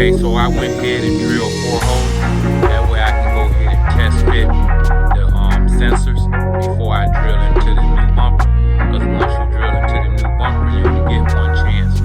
Okay, so I went ahead and drilled 4 holes. That way I can go ahead and test fit the sensors before I drill into the new bumper. Because once you drill into the new bumper, you only get one chance.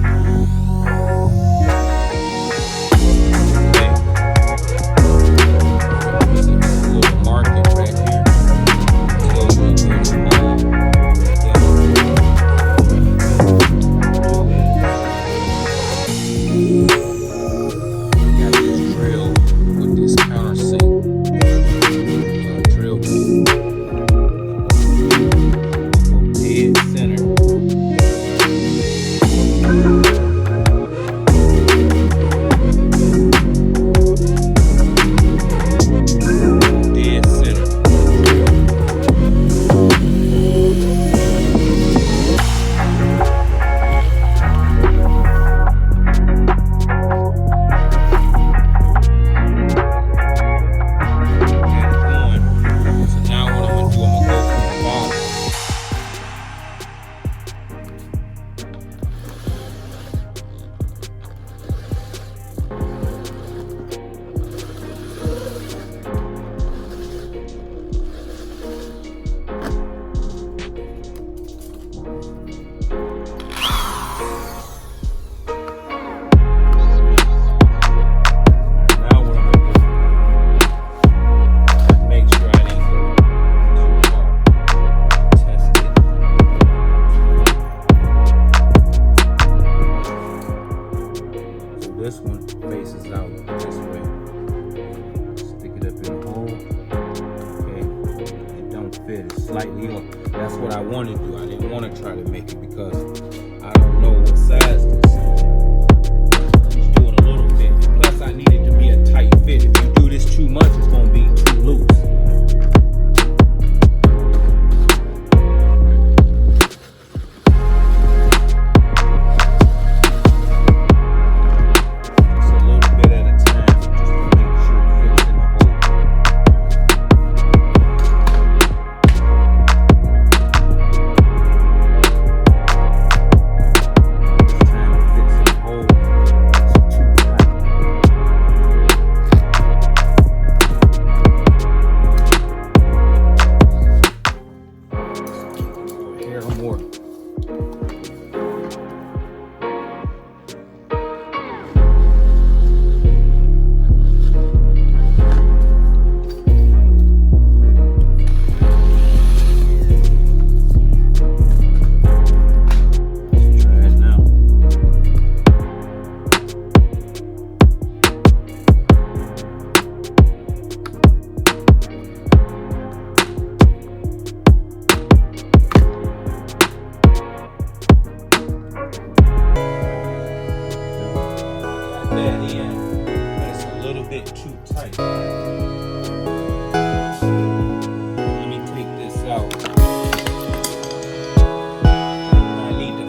This one faces out this way. Stick it up in the hole. Okay, it don't fit. It's slightly off. That's what I wanted to do. I didn't want to try to make it because I don't know what size this is. Just do it a little bit. Plus, I need it to be a tight fit. If you do this too much, it's going to be too loose. It's a little bit too tight. Let me take this out. I need to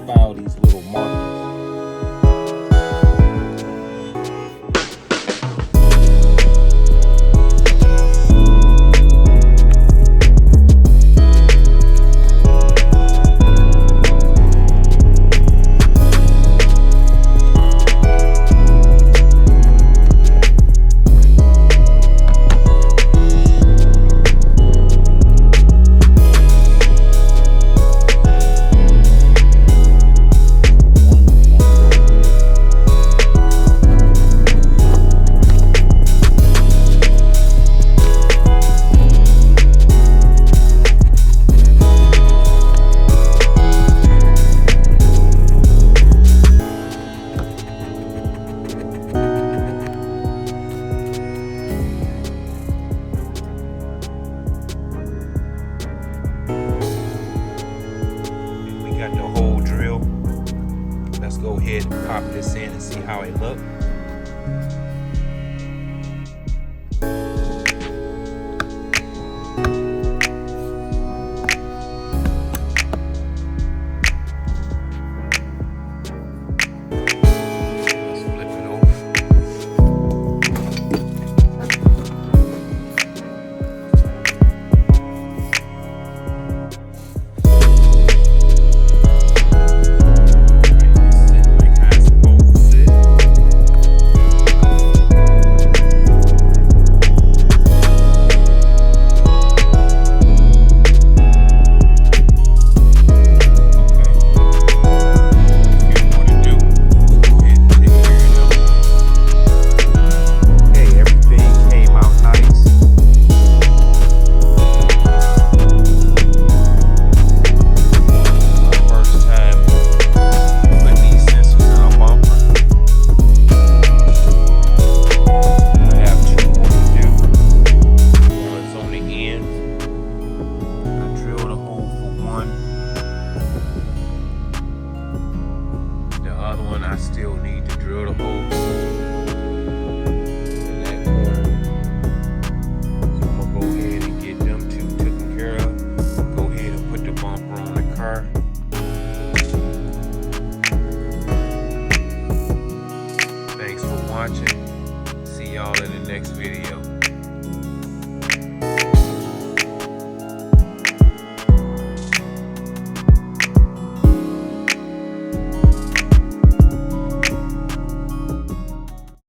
file these little markers. Got the hole drill. Let's go ahead and pop this in and see how it looks. still need to drill the hole.